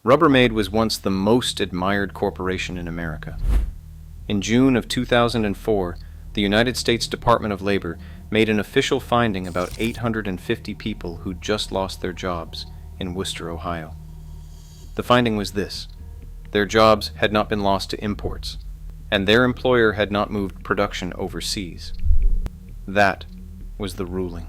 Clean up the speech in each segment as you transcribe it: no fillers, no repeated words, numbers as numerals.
Rubbermaid was once the most admired corporation in America. In June of 2004, the United States Department of Labor made an official finding about 850 people who'd just lost their jobs in Wooster, Ohio. The finding was this: their jobs had not been lost to imports, and their employer had not moved production overseas. That was the ruling.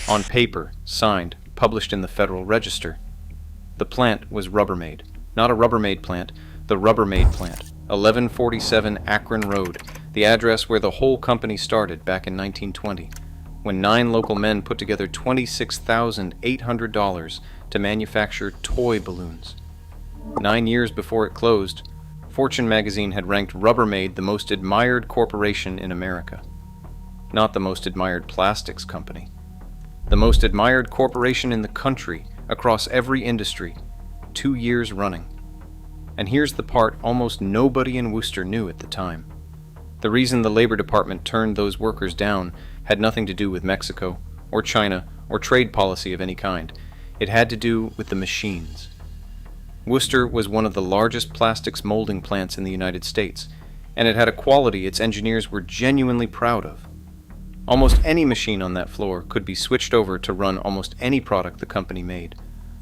On paper, signed, published in the Federal Register. The plant was Rubbermaid, not a Rubbermaid plant, the Rubbermaid plant, 1147 Akron Road, the address where the whole company started back in 1920, when 9 local men put together $26,800 to manufacture toy balloons. 9 years before it closed, Fortune magazine had ranked Rubbermaid the most admired corporation in America. Not the most admired plastics company. The most admired corporation in the country, across every industry, 2 years running. And here's the part almost nobody in Wooster knew at the time. The reason the Labor Department turned those workers down had nothing to do with Mexico, or China, or trade policy of any kind. It had to do with the machines. Wooster was one of the largest plastics molding plants in the United States, and it had a quality its engineers were genuinely proud of. Almost any machine on that floor could be switched over to run almost any product the company made.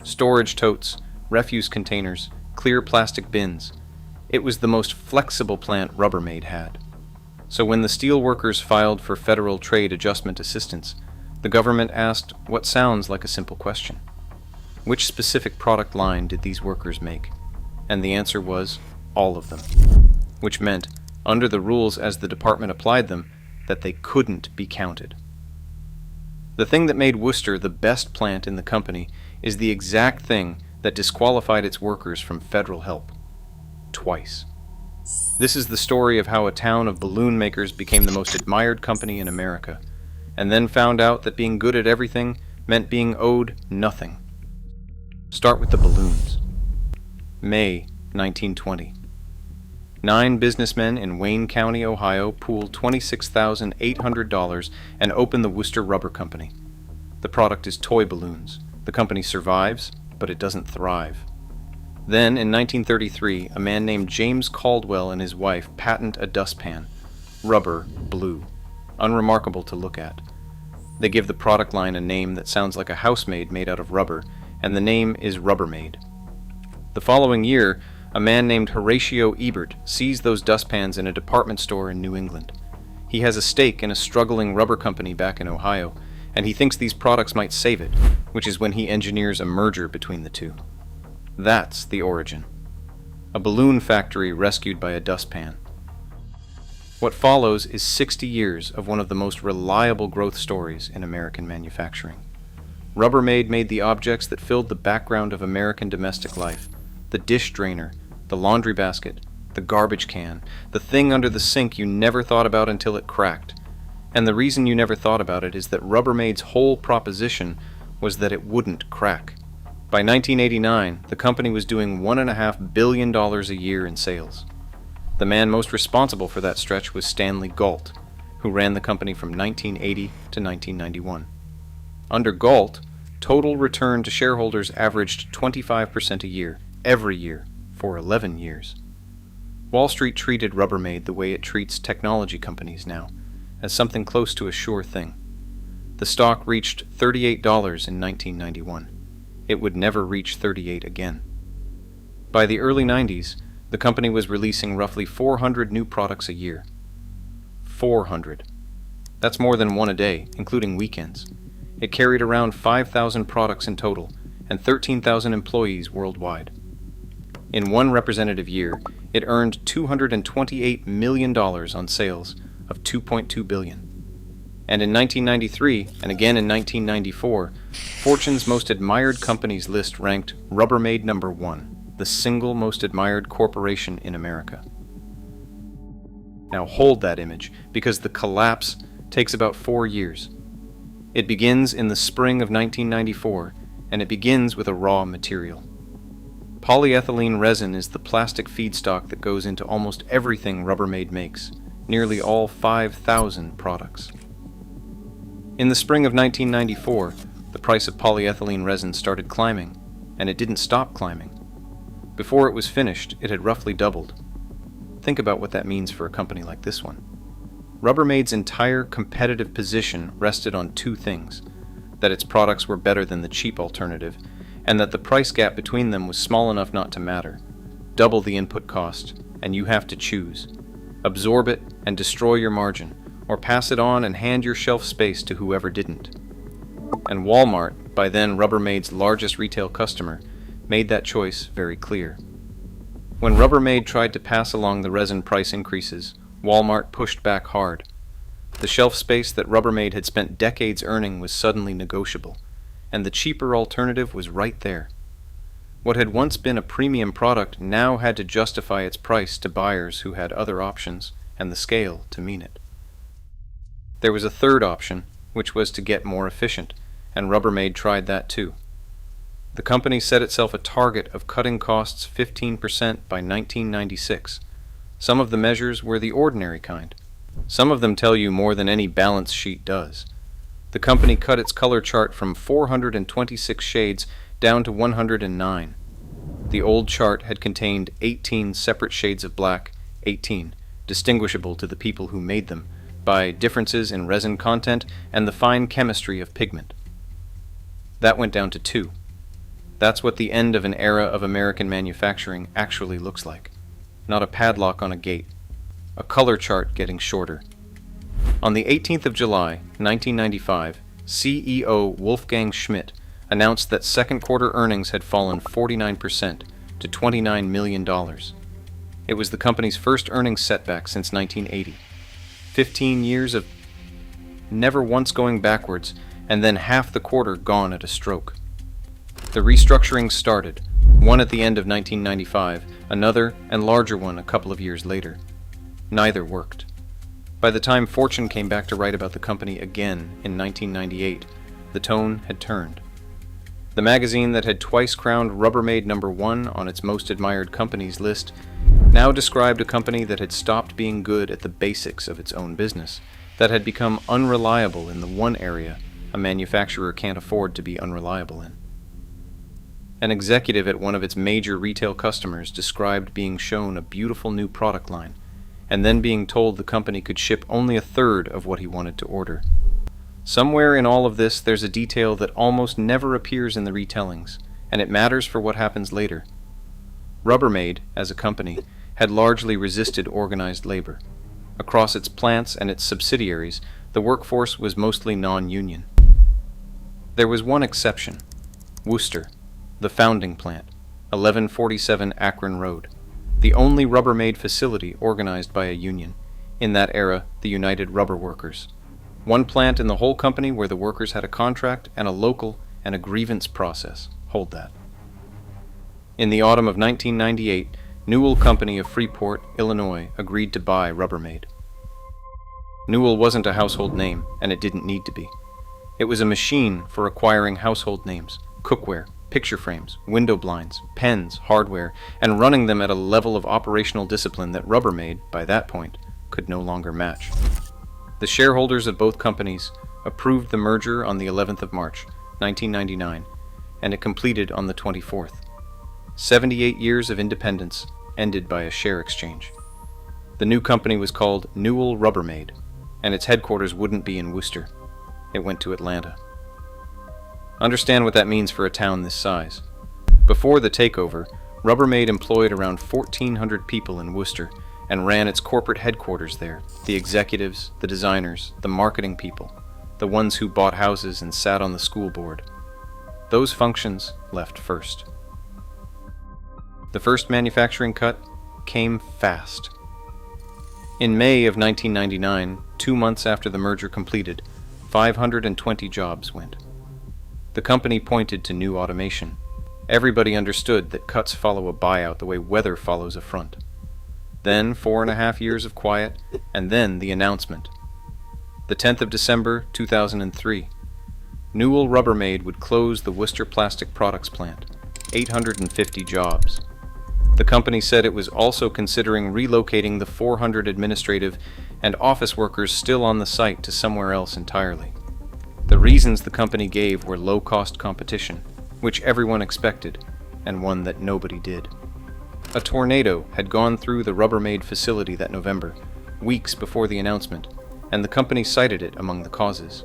Storage totes, refuse containers, clear plastic bins. It was the most flexible plant Rubbermaid had. So when the steel workers filed for federal trade adjustment assistance, the government asked what sounds like a simple question. Which specific product line did these workers make? And the answer was all of them, which meant, under the rules as the department applied them, that they couldn't be counted. The thing that made Wooster the best plant in the company is the exact thing that disqualified its workers from federal help. Twice. This is the story of how a town of balloon makers became the most admired company in America, and then found out that being good at everything meant being owed nothing. Start with the balloons. May 1920. 9 businessmen in Wayne County, Ohio, pooled $26,800 and opened the Wooster Rubber Company. The product is toy balloons. The company survives, but it doesn't thrive. Then, in 1933, a man named James Caldwell and his wife patent a dustpan. Rubber blue. Unremarkable to look at. They give the product line a name that sounds like a housemaid made out of rubber, and the name is Rubbermaid. The following year, a man named Horatio Ebert sees those dustpans in a department store in New England. He has a stake in a struggling rubber company back in Ohio, and he thinks these products might save it, which is when he engineers a merger between the two. That's the origin. A balloon factory rescued by a dustpan. What follows is 60 years of one of the most reliable growth stories in American manufacturing. Rubbermaid made the objects that filled the background of American domestic life: the dish drainer, the laundry basket, the garbage can, the thing under the sink you never thought about until it cracked. And the reason you never thought about it is that Rubbermaid's whole proposition was that it wouldn't crack. By 1989, the company was doing $1.5 billion a year in sales. The man most responsible for that stretch was Stanley Gault, who ran the company from 1980 to 1991. Under Gault, total return to shareholders averaged 25% a year, every year, for 11 years. Wall Street treated Rubbermaid the way it treats technology companies now, as something close to a sure thing. The stock reached $38 in 1991. It would never reach $38 again. By the early 90s, the company was releasing roughly 400 new products a year. 400. That's more than one a day, including weekends. It carried around 5,000 products in total, and 13,000 employees worldwide. In one representative year, it earned $228 million on sales of $2.2 billion. And in 1993, and again in 1994, Fortune's Most Admired Companies list ranked Rubbermaid number 1, the single most admired corporation in America. Now hold that image, because the collapse takes about 4 years. It begins in the spring of 1994, and it begins with a raw material. Polyethylene resin is the plastic feedstock that goes into almost everything Rubbermaid makes, nearly all 5,000 products. In the spring of 1994, the price of polyethylene resin started climbing, and it didn't stop climbing. Before it was finished, it had roughly doubled. Think about what that means for a company like this one. Rubbermaid's entire competitive position rested on two things: that its products were better than the cheap alternative, and that the price gap between them was small enough not to matter. Double the input cost, and you have to choose. Absorb it and destroy your margin, or pass it on and hand your shelf space to whoever didn't. And Walmart, by then Rubbermaid's largest retail customer, made that choice very clear. When Rubbermaid tried to pass along the resin price increases, Walmart pushed back hard. The shelf space that Rubbermaid had spent decades earning was suddenly negotiable, and the cheaper alternative was right there. What had once been a premium product now had to justify its price to buyers who had other options, and the scale to mean it. There was a third option, which was to get more efficient, and Rubbermaid tried that too. The company set itself a target of cutting costs 15% by 1996. Some of the measures were the ordinary kind. Some of them tell you more than any balance sheet does. The company cut its color chart from 426 shades down to 109. The old chart had contained 18 separate shades of black, 18, distinguishable to the people who made them, by differences in resin content and the fine chemistry of pigment. That went down to 2. That's what the end of an era of American manufacturing actually looks like. Not a padlock on a gate. A color chart getting shorter. On the 18th of July, 1995, CEO Wolfgang Schmidt announced that second quarter earnings had fallen 49% to $29 million. It was the company's first earnings setback since 1980. 15 years of never once going backwards, and then half the quarter gone at a stroke. The restructuring started, one at the end of 1995, another and larger one a couple of years later. Neither worked. By the time Fortune came back to write about the company again in 1998, the tone had turned. The magazine that had twice crowned Rubbermaid #1 on its most admired companies list now described a company that had stopped being good at the basics of its own business, that had become unreliable in the one area a manufacturer can't afford to be unreliable in. An executive at one of its major retail customers described being shown a beautiful new product line, and then being told the company could ship only a third of what he wanted to order. Somewhere in all of this there's a detail that almost never appears in the retellings, and it matters for what happens later. Rubbermaid, as a company, had largely resisted organized labor. Across its plants and its subsidiaries, the workforce was mostly non-union. There was one exception: Wooster, the founding plant, 1147 Akron Road, the only Rubbermaid facility organized by a union, in that era the United Rubber Workers. One plant in the whole company where the workers had a contract and a local and a grievance process. Hold that. In the autumn of 1998, Newell Company of Freeport, Illinois, agreed to buy Rubbermaid. Newell wasn't a household name, and it didn't need to be. It was a machine for acquiring household names, cookware, picture frames, window blinds, pens, hardware, and running them at a level of operational discipline that Rubbermaid, by that point, could no longer match. The shareholders of both companies approved the merger on the 11th of March, 1999, and it completed on the 24th. 78 years of independence ended by a share exchange. The new company was called Newell Rubbermaid, and its headquarters wouldn't be in Wooster. It went to Atlanta. Understand what that means for a town this size. Before the takeover, Rubbermaid employed around 1,400 people in Wooster and ran its corporate headquarters there, the executives, the designers, the marketing people, the ones who bought houses and sat on the school board. Those functions left first. The first manufacturing cut came fast. In May of 1999, 2 months after the merger completed, 520 jobs went. The company pointed to new automation. Everybody understood that cuts follow a buyout the way weather follows a front. Then 4.5 years of quiet, and then the announcement. The 10th of December, 2003. Newell Rubbermaid would close the Wooster Plastic Products plant. 850 jobs. The company said it was also considering relocating the 400 administrative and office workers still on the site to somewhere else entirely. The reasons the company gave were low-cost competition, which everyone expected, and one that nobody did. A tornado had gone through the Rubbermaid facility that November, weeks before the announcement, and the company cited it among the causes.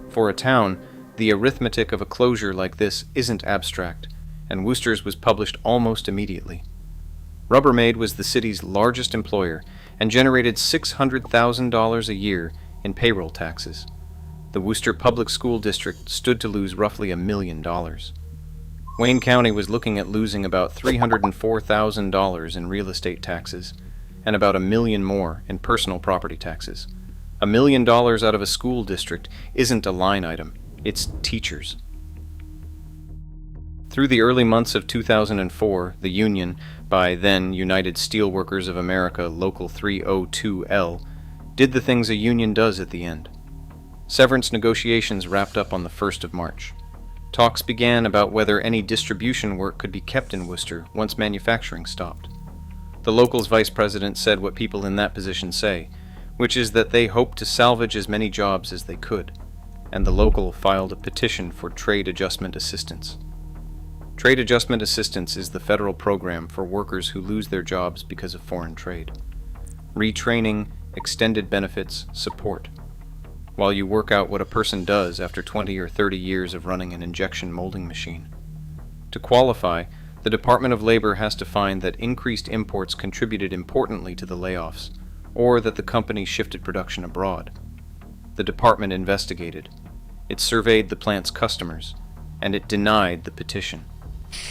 For a town, the arithmetic of a closure like this isn't abstract, and Wooster's was published almost immediately. Rubbermaid was the city's largest employer and generated $600,000 a year in payroll taxes. The Wooster Public School District stood to lose roughly $1 million. Wayne County was looking at losing about $304,000 in real estate taxes and about $1 million more in personal property taxes. $1 million out of a school district isn't a line item, it's teachers. Through the early months of 2004, the union, by then United Steelworkers of America Local 302L, did the things a union does at the end. Severance negotiations wrapped up on the 1st of March. Talks began about whether any distribution work could be kept in Wooster once manufacturing stopped. The local's vice president said what people in that position say, which is that they hoped to salvage as many jobs as they could, and the local filed a petition for trade adjustment assistance. Trade adjustment assistance is the federal program for workers who lose their jobs because of foreign trade. Retraining, extended benefits, support. While you work out what a person does after 20 or 30 years of running an injection molding machine. To qualify, the Department of Labor has to find that increased imports contributed importantly to the layoffs, or that the company shifted production abroad. The department investigated. It surveyed the plant's customers, and it denied the petition.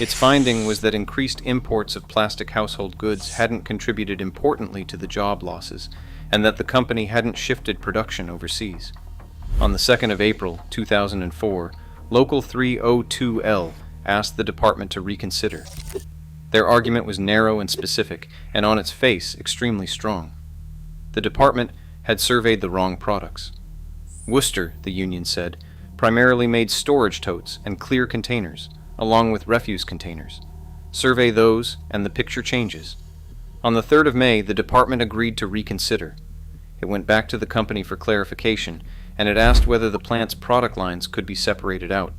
Its finding was that increased imports of plastic household goods hadn't contributed importantly to the job losses, and that the company hadn't shifted production overseas. On the 2nd of April, 2004, Local 302L asked the department to reconsider. Their argument was narrow and specific, and on its face, extremely strong. The department had surveyed the wrong products. Wooster, the union said, primarily made storage totes and clear containers, along with refuse containers. Survey those, and the picture changes. On the 3rd of May, the department agreed to reconsider. It went back to the company for clarification, and it asked whether the plant's product lines could be separated out.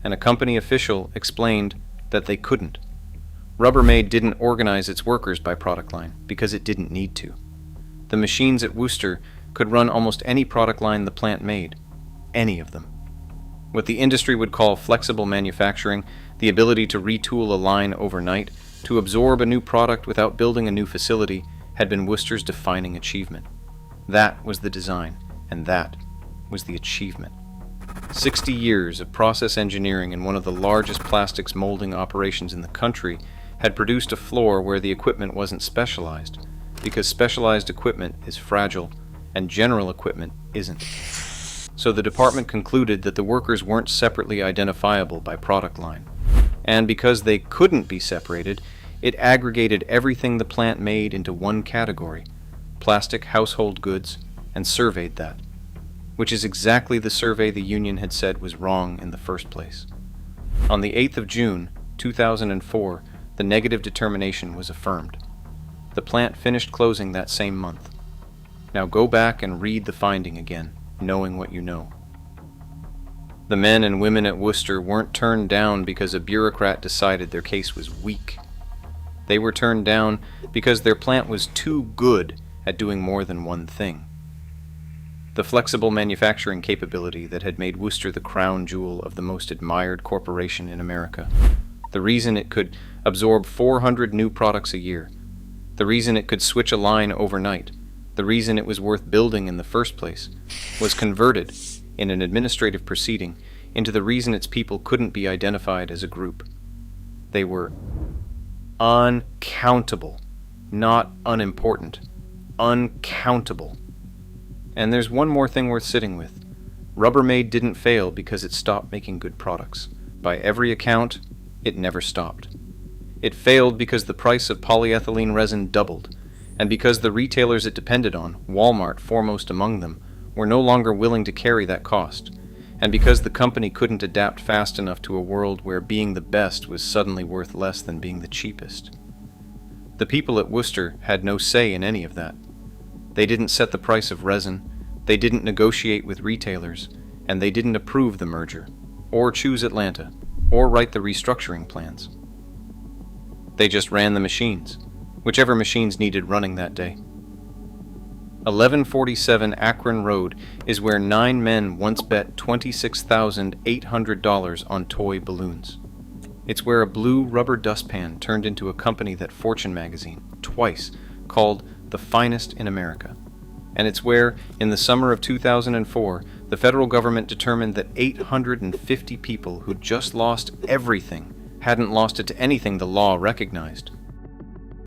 And a company official explained that they couldn't. Rubbermaid didn't organize its workers by product line because it didn't need to. The machines at Wooster could run almost any product line the plant made. Any of them. What the industry would call flexible manufacturing, the ability to retool a line overnight, to absorb a new product without building a new facility, had been Wooster's defining achievement. That was the design, and that was the achievement. 60 years of process engineering in one of the largest plastics molding operations in the country had produced a floor where the equipment wasn't specialized, because specialized equipment is fragile, and general equipment isn't. So the department concluded that the workers weren't separately identifiable by product line, and because they couldn't be separated, it aggregated everything the plant made into one category, plastic household goods, and surveyed that, which is exactly the survey the union had said was wrong in the first place. On the 8th of June, 2004, the negative determination was affirmed. The plant finished closing that same month. Now go back and read the finding again, knowing what you know. The men and women at Wooster weren't turned down because a bureaucrat decided their case was weak. They were turned down because their plant was too good at doing more than one thing. The flexible manufacturing capability that had made Wooster the crown jewel of the most admired corporation in America. The reason it could absorb 400 new products a year. The reason it could switch a line overnight. The reason it was worth building in the first place was converted, in an administrative proceeding, into the reason its people couldn't be identified as a group. They were uncountable, not unimportant, uncountable. And there's one more thing worth sitting with. Rubbermaid didn't fail because it stopped making good products. By every account, it never stopped. It failed because the price of polyethylene resin doubled, and because the retailers it depended on, Walmart foremost among them, were no longer willing to carry that cost, and because the company couldn't adapt fast enough to a world where being the best was suddenly worth less than being the cheapest. The people at Wooster had no say in any of that. They didn't set the price of resin, they didn't negotiate with retailers, and they didn't approve the merger, or choose Atlanta, or write the restructuring plans. They just ran the machines, whichever machines needed running that day. 1147 Akron Road is where 9 men once bet $26,800 on toy balloons. It's where a blue rubber dustpan turned into a company that Fortune magazine, twice, called the finest in America. And it's where, in the summer of 2004, the federal government determined that 850 people who'd just lost everything hadn't lost it to anything the law recognized.